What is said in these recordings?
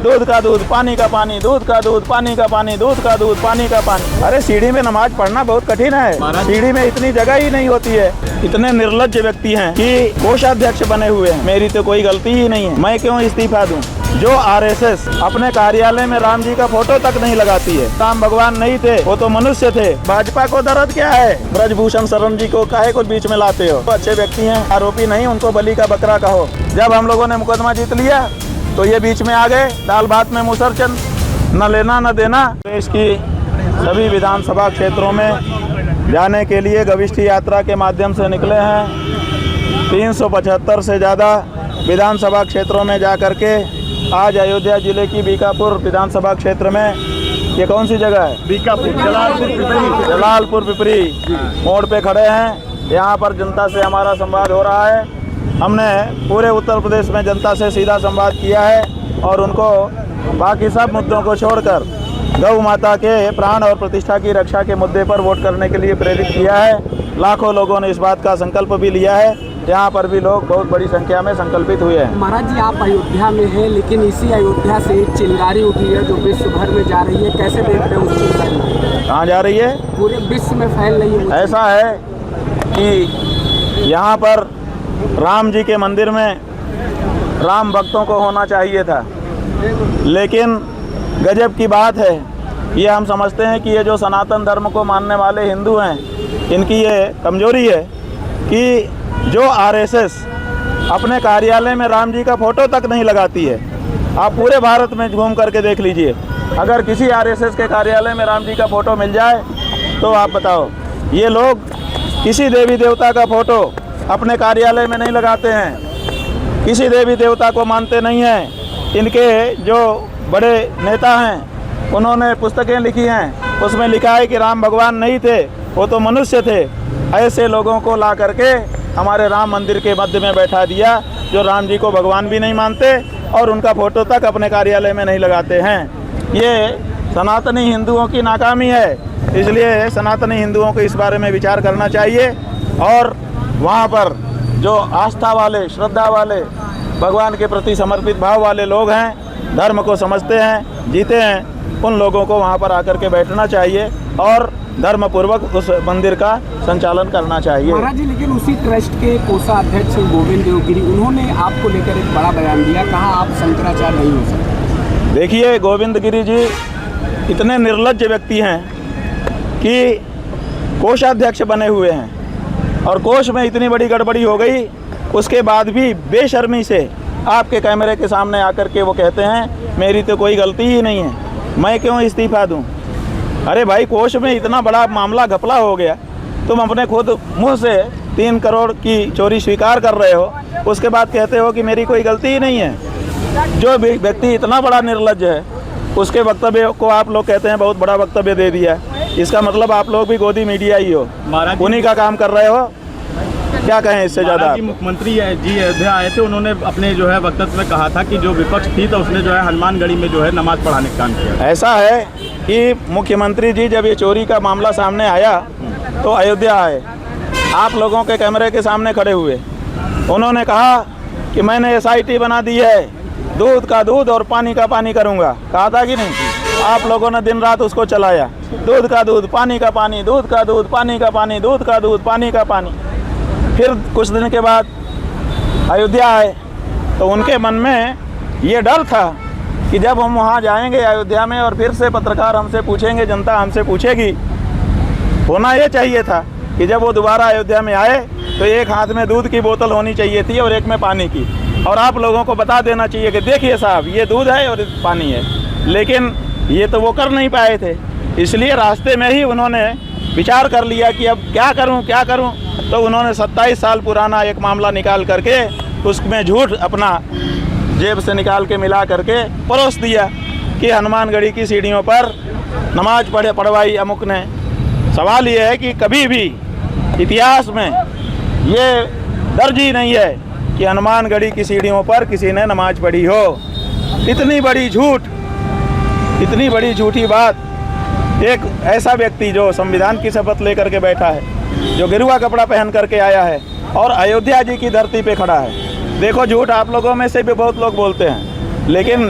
दूध का दूध पानी का पानी, दूध का दूध पानी का पानी, दूध का दूध पानी का पानी। अरे सीढ़ी में नमाज पढ़ना बहुत कठिन है, सीढ़ी में इतनी जगह ही नहीं होती है। इतने निर्लज्ज व्यक्ति हैं कि कोषाध्यक्ष बने हुए हैं। मेरी तो कोई गलती ही नहीं है, मैं क्यों इस्तीफा दूं? जो आरएसएस अपने कार्यालय में राम जी का फोटो तक नहीं लगाती है। राम भगवान नहीं थे, वो तो मनुष्य थे। भाजपा को दर्द क्या है? ब्रजभूषण शरण जी को काहे को बीच में लाते हो? अच्छे व्यक्ति हैं, आरोपी नहीं, उनको बलि का बकरा कहो। जब हम लोगों ने मुकदमा जीत लिया तो ये बीच में आ गए, दाल भात में मुसरचंद, न लेना न देना। देश की सभी विधानसभा क्षेत्रों में जाने के लिए गविष्ठी यात्रा के माध्यम से निकले हैं। 375 से ज़्यादा विधानसभा क्षेत्रों में जा करके आज अयोध्या जिले की बीकापुर विधानसभा क्षेत्र में, ये कौन सी जगह है? बीकापुर, जलालपुर पिपरी मोड़ पे खड़े हैं। यहाँ पर जनता से हमारा संवाद हो रहा है। हमने पूरे उत्तर प्रदेश में जनता से सीधा संवाद किया है और उनको बाकी सब मुद्दों को छोड़कर गौ माता के प्राण और प्रतिष्ठा की रक्षा के मुद्दे पर वोट करने के लिए प्रेरित किया है। लाखों लोगों ने इस बात का संकल्प भी लिया है। यहाँ पर भी लोग बहुत बड़ी संख्या में संकल्पित हुए हैं। महाराज जी, आप अयोध्या में हैं, लेकिन इसी अयोध्या से एक चिंगारी उठी है जो विश्व भर में जा रही है। कैसे देख रहे हैं उस चिंगारी? कहाँ जा रही है? पूरे विश्व में फैल रही है। ऐसा है कि यहाँ पर राम जी के मंदिर में राम भक्तों को होना चाहिए था, लेकिन गजब की बात है, ये हम समझते हैं कि ये जो सनातन धर्म को मानने वाले हिंदू हैं, इनकी ये कमजोरी है कि जो आरएसएस अपने कार्यालय में राम जी का फोटो तक नहीं लगाती है। आप पूरे भारत में घूम करके देख लीजिए, अगर किसी आरएसएस के कार्यालय में राम जी का फोटो मिल जाए तो आप बताओ, ये लोग किसी देवी देवता का फोटो अपने कार्यालय में नहीं लगाते हैं, किसी देवी देवता को मानते नहीं हैं। इनके जो बड़े नेता हैं उन्होंने पुस्तकें लिखी हैं, उसमें लिखा है कि राम भगवान नहीं थे, वो तो मनुष्य थे। ऐसे लोगों को ला करके हमारे राम मंदिर के मध्य में बैठा दिया, जो राम जी को भगवान भी नहीं मानते और उनका फोटो तक अपने कार्यालय में नहीं लगाते हैं। ये सनातनी हिंदुओं की नाकामी है, इसलिए सनातनी हिंदुओं को इस बारे में विचार करना चाहिए और वहाँ पर जो आस्था वाले, श्रद्धा वाले, भगवान के प्रति समर्पित भाव वाले लोग हैं, धर्म को समझते हैं, जीते हैं, उन लोगों को वहाँ पर आकर के बैठना चाहिए और धर्म पूर्वक उस मंदिर का संचालन करना चाहिए। महाराज जी, लेकिन उसी ट्रस्ट के कोषाध्यक्ष गोविंद देवगिरी, उन्होंने आपको लेकर एक बड़ा बयान दिया, कहा आप शंकराचार्य नहीं हो सकते। देखिए, गोविंद गिरी जी इतने निर्लज्ज व्यक्ति हैं कि कोषाध्यक्ष बने हुए हैं और कोष में इतनी बड़ी गड़बड़ी हो गई, उसके बाद भी बेशर्मी से आपके कैमरे के सामने आकर के वो कहते हैं मेरी तो कोई गलती ही नहीं है, मैं क्यों इस्तीफा दूं? अरे भाई, कोष में इतना बड़ा मामला घपला हो गया, तुम अपने खुद मुंह से 3 करोड़ की चोरी स्वीकार कर रहे हो, उसके बाद कहते हो कि मेरी कोई गलती ही नहीं है। जो व्यक्ति इतना बड़ा निर्लज्ज है, उसके वक्तव्य को आप लोग कहते हैं बहुत बड़ा वक्तव्य दे दिया। इसका मतलब आप लोग भी गोदी मीडिया ही हो, उन्हीं का काम कर रहे हो। क्या कहें इससे ज़्यादा? मुख्यमंत्री जी अयोध्या आए थे, उन्होंने अपने जो है वक्तव्य में कहा था कि जो विपक्ष थी तो उसने जो है हनुमानगढ़ी में जो है नमाज पढ़ाने का काम किया। ऐसा है कि मुख्यमंत्री जी जब ये चोरी का मामला सामने आया तो अयोध्या आए, आप लोगों के कैमरे के सामने खड़े हुए, उन्होंने कहा कि मैंने SIT बना दी है, दूध का दूध और पानी का पानी करूँगा। कहा था कि नहीं? आप लोगों ने दिन रात उसको चलाया, दूध का दूध पानी का पानी, दूध का दूध पानी का पानी, दूध का दूध पानी का पानी। फिर कुछ दिन के बाद अयोध्या आए तो उनके मन में ये डर था कि जब हम वहाँ जाएंगे अयोध्या में और फिर से पत्रकार हमसे पूछेंगे, जनता हमसे पूछेगी, होना ये चाहिए था कि जब वो दोबारा अयोध्या में आए तो एक हाथ में दूध की बोतल होनी चाहिए थी और एक में पानी की, और आप लोगों को बता देना चाहिए कि देखिए साहब, ये दूध है और पानी है। लेकिन ये तो वो कर नहीं पाए थे, इसलिए रास्ते में ही उन्होंने विचार कर लिया कि अब क्या करूं। तो उन्होंने 27 साल पुराना एक मामला निकाल करके उसमें झूठ अपना जेब से निकाल के मिला करके परोस दिया कि हनुमानगढ़ी की सीढ़ियों पर नमाज पढ़वाई अमुक ने। सवाल ये है कि कभी भी इतिहास में ये दर्ज ही नहीं है कि हनुमानगढ़ी की सीढ़ियों पर किसी ने नमाज पढ़ी हो। इतनी बड़ी झूठ, इतनी बड़ी झूठी बात। एक ऐसा व्यक्ति जो संविधान की शपथ लेकर के बैठा है, जो गेरुआ कपड़ा पहन करके आया है और अयोध्या जी की धरती पे खड़ा है। देखो, झूठ आप लोगों में से भी बहुत लोग बोलते हैं, लेकिन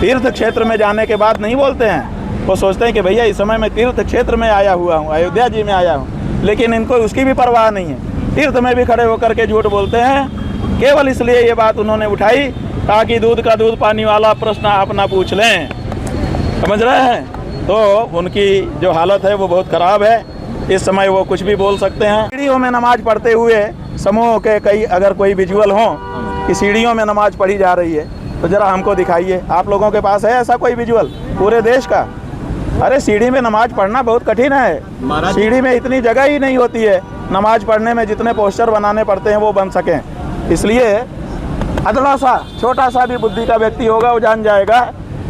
तीर्थ क्षेत्र में जाने के बाद नहीं बोलते हैं। वो सोचते हैं कि भैया इस समय मैं तीर्थ क्षेत्र में आया हुआ हूँ, अयोध्या जी में आया हूँ, लेकिन इनको उसकी भी परवाह नहीं है। तीर्थ में भी खड़े होकर के झूठ बोलते हैं। केवल इसलिए ये बात उन्होंने उठाई ताकि दूध का दूध पानी वाला प्रश्न आप ना पूछ लें। समझ रहे हैं? तो उनकी जो हालत है वो बहुत ख़राब है। इस समय वो कुछ भी बोल सकते हैं। सीढ़ियों में नमाज पढ़ते हुए समूह के कई अगर कोई विजुअल हो कि सीढ़ियों में नमाज पढ़ी जा रही है तो ज़रा हमको दिखाइए। आप लोगों के पास है ऐसा कोई विजुअल पूरे देश का? अरे सीढ़ी में नमाज पढ़ना बहुत कठिन है। सीढ़ी में इतनी जगह ही नहीं होती है नमाज पढ़ने में, जितने पोस्टर बनाने पड़ते हैं वो बन सकें। इसलिए अदला सा छोटा सा भी बुद्धि का व्यक्ति होगा वो जान जाएगा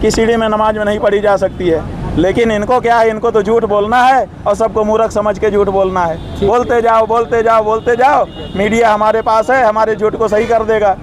कि सीढ़ी में नमाज में नहीं पढ़ी जा सकती है। लेकिन इनको क्या है, इनको तो झूठ बोलना है और सबको मूर्ख समझ के झूठ बोलना है। बोलते जाओ बोलते जाओ बोलते जाओ, मीडिया हमारे पास है, हमारे झूठ को सही कर देगा,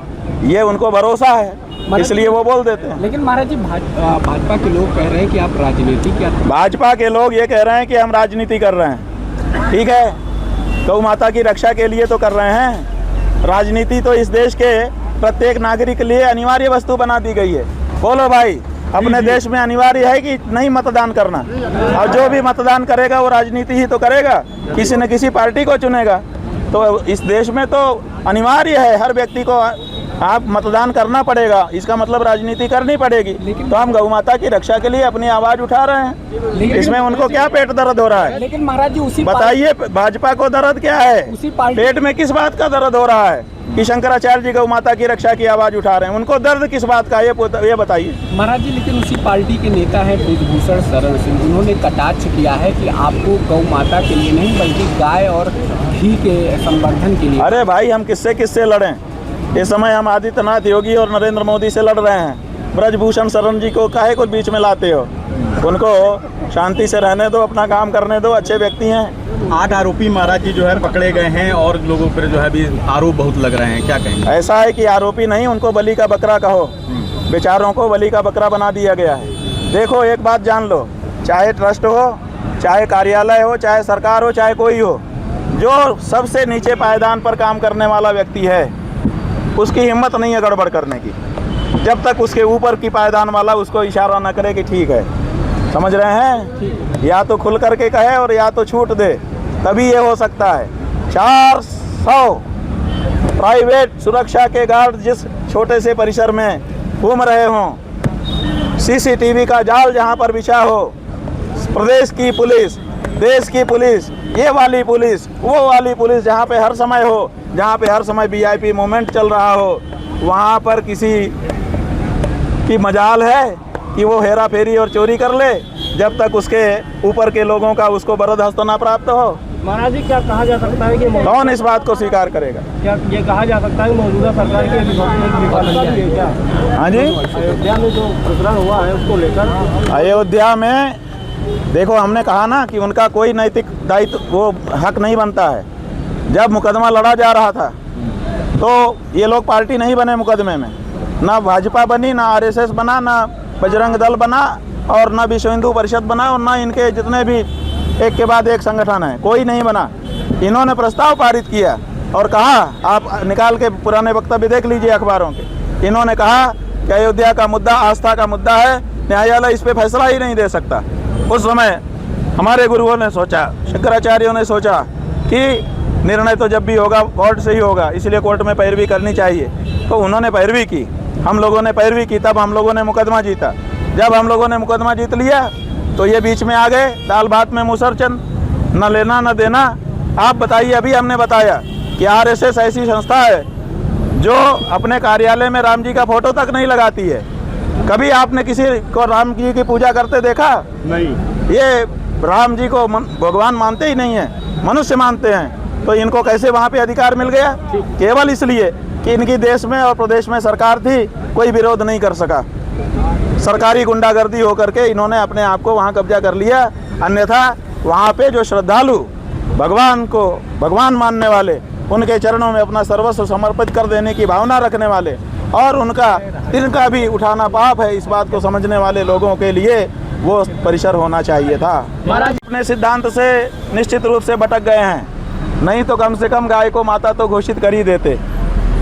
ये उनको भरोसा है, इसलिए वो बोल देते हैं। लेकिन महाराज जी भाजपा के लोग कह रहे हैं कि आप राजनीति क्या, भाजपा के लोग ये कह रहे हैं कि हम राजनीति कर रहे हैं। ठीक है, गौ माता की रक्षा के लिए तो कर रहे हैं। राजनीति तो इस देश के प्रत्येक नागरिक के लिए अनिवार्य वस्तु बना दी गई है। बोलो भाई, अपने देश में अनिवार्य है कि नहीं मतदान करना? और जो भी मतदान करेगा वो राजनीति ही तो करेगा, किसी न किसी पार्टी को चुनेगा। तो इस देश में तो अनिवार्य है, हर व्यक्ति को आप मतदान करना पड़ेगा। इसका मतलब राजनीति करनी पड़ेगी। तो हम गौ माता की रक्षा के लिए अपनी आवाज़ उठा रहे हैं। इसमें उनको क्या पेट दर्द हो रहा है? लेकिन महाराज जी उसी बताइए, भाजपा को दर्द क्या है? उसी पार्टी पेट में किस बात का दर्द हो रहा है कि शंकराचार्य जी गौ माता की रक्षा की आवाज़ उठा रहे हैं? उनको दर्द किस बात का, ये बताइए महाराज जी। लेकिन उसी पार्टी के नेता हैं ब्रिजभूषण शरण सिंह, उन्होंने कटाक्ष किया है कि आपको गौ माता के लिए नहीं बल्कि गाय और घी के संवर्धन के लिए। अरे भाई, हम किससे लड़ें? इस समय हम आदित्यनाथ योगी और नरेंद्र मोदी से लड़ रहे हैं। ब्रजभूषण शरण जी को काहे को बीच में लाते हो? उनको शांति से रहने दो, अपना काम करने दो, अच्छे व्यक्ति हैं। 8 आरोपी महाराज जी जो है पकड़े गए हैं और लोगों पर जो है भी आरोप बहुत लग रहे हैं, क्या कहेंगे? ऐसा है कि आरोपी नहीं, उनको बलि का बकरा कहो। बेचारों को बलि का बकरा बना दिया गया है। देखो एक बात जान लो, चाहे ट्रस्ट हो, चाहे कार्यालय हो, चाहे सरकार हो, चाहे कोई हो, जो सबसे नीचे पायदान पर काम करने वाला व्यक्ति है उसकी हिम्मत नहीं है गड़बड़ करने की, जब तक उसके ऊपर की पायदान वाला उसको इशारा न करे कि ठीक है। समझ रहे हैं? या तो खुल करके कहे और या तो छूट दे, तभी ये हो सकता है। 400 प्राइवेट सुरक्षा के गार्ड जिस छोटे से परिसर में घूम रहे हों, सीसीटीवी का जाल जहां पर बिछा हो, प्रदेश की पुलिस, देश की पुलिस, ये वाली पुलिस, वो वाली पुलिस, जहाँ पे हर समय हो, जहाँ पे हर समय वीआईपी मूवमेंट चल रहा हो, वहाँ पर किसी की मजाल है कि वो हेरा फेरी और चोरी कर ले जब तक उसके ऊपर के लोगों का उसको बरदस्त ना प्राप्त हो? महाराज जी, क्या कहा जा सकता है कि कौन इस बात को स्वीकार करेगा? क्या ये कहा जा सकता है कि मौजूदा सरकार के विफलता है क्या? हाँ जी, अयोध्या में जो प्रकरण हुआ है उसको लेकर अयोध्या में देखो, हमने कहा ना कि उनका कोई नैतिक दायित्व वो हक नहीं बनता है। जब मुकदमा लड़ा जा रहा था तो ये लोग पार्टी नहीं बने मुकदमे में, ना भाजपा बनी, ना आरएसएस बना, ना बजरंग दल बना और ना विश्व हिंदू परिषद बना और ना इनके जितने भी एक के बाद एक संगठन है, कोई नहीं बना। इन्होंने प्रस्ताव पारित किया और कहा, आप निकाल के पुराने वक्तव्य देख लीजिए अखबारों के, इन्होंने कहा कि अयोध्या का मुद्दा आस्था का मुद्दा है, न्यायालय इस पर फैसला ही नहीं दे सकता। उस समय हमारे गुरुओं ने सोचा, शंकराचार्यों ने सोचा कि निर्णय तो जब भी होगा कोर्ट से ही होगा, इसलिए कोर्ट में पैरवी करनी चाहिए। तो उन्होंने पैरवी की, हम लोगों ने पैरवी की, तब हम लोगों ने मुकदमा जीता। जब हम लोगों ने मुकदमा जीत लिया तो ये बीच में आ गए, दाल भात में मुसरचंद, न लेना न देना। आप बताइए, अभी हमने बताया कि आरएसएस ऐसी संस्था है जो अपने कार्यालय में राम जी का फोटो तक नहीं लगाती है। कभी आपने किसी को राम जी की पूजा करते देखा? नहीं। ये राम जी को भगवान मानते ही नहीं है, मनुष्य मानते हैं। तो इनको कैसे वहाँ पे अधिकार मिल गया? केवल इसलिए कि इनकी देश में और प्रदेश में सरकार थी, कोई विरोध नहीं कर सका। सरकारी गुंडागर्दी होकर के इन्होंने अपने आप को वहाँ कब्जा कर लिया। अन्यथा वहाँ पे जो श्रद्धालु भगवान को भगवान मानने वाले, उनके चरणों में अपना सर्वस्व समर्पित कर देने की भावना रखने वाले और इनका भी उठाना पाप है, इस बात को समझने वाले लोगों के लिए वो परिसर होना चाहिए था। महाराज अपने सिद्धांत से निश्चित रूप से भटक गए हैं, नहीं तो कम से कम गाय को माता तो घोषित कर ही देते।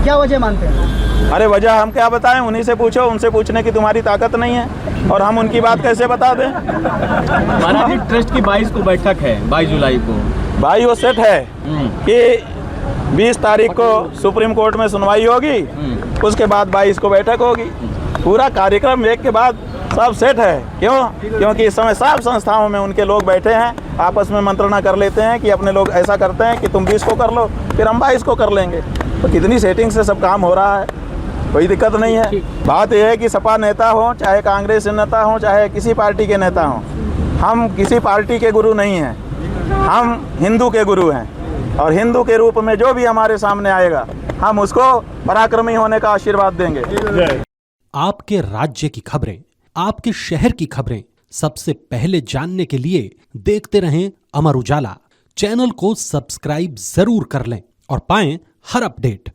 क्या वजह मानते हैं? अरे वजह हम क्या बताएं, उन्हीं से पूछो, उनसे पूछने की तुम्हारी ताकत नहीं है और हम उनकी बात कैसे बता दें। महाराज जी, ट्रस्ट की 22 को बैठक है, 22 जुलाई को। भाई वो सेट है कि 20 तारीख को सुप्रीम कोर्ट में सुनवाई होगी, उसके बाद 22 को बैठक होगी। पूरा कार्यक्रम एक के बाद सब सेट है। क्यों? क्योंकि इस समय सब संस्थाओं में उनके लोग बैठे हैं, आपस में मंत्रणा कर लेते हैं कि अपने लोग ऐसा करते हैं कि तुम 20 को कर लो, फिर हम 22 को कर लेंगे। तो कितनी सेटिंग से सब काम हो रहा है, कोई दिक्कत नहीं है। बात यह है कि सपा नेता हो, चाहे कांग्रेस नेता हो, चाहे किसी पार्टी के नेता हो, हम किसी पार्टी के गुरु नहीं हैं, हम हिंदू के गुरु हैं और हिंदू के रूप में जो भी हमारे सामने आएगा हम उसको पराक्रमी होने का आशीर्वाद देंगे। आपके राज्य की खबरें, आपके शहर की खबरें सबसे पहले जानने के लिए देखते रहें अमर उजाला। चैनल को सब्सक्राइब जरूर कर लें और पाएं हर अपडेट।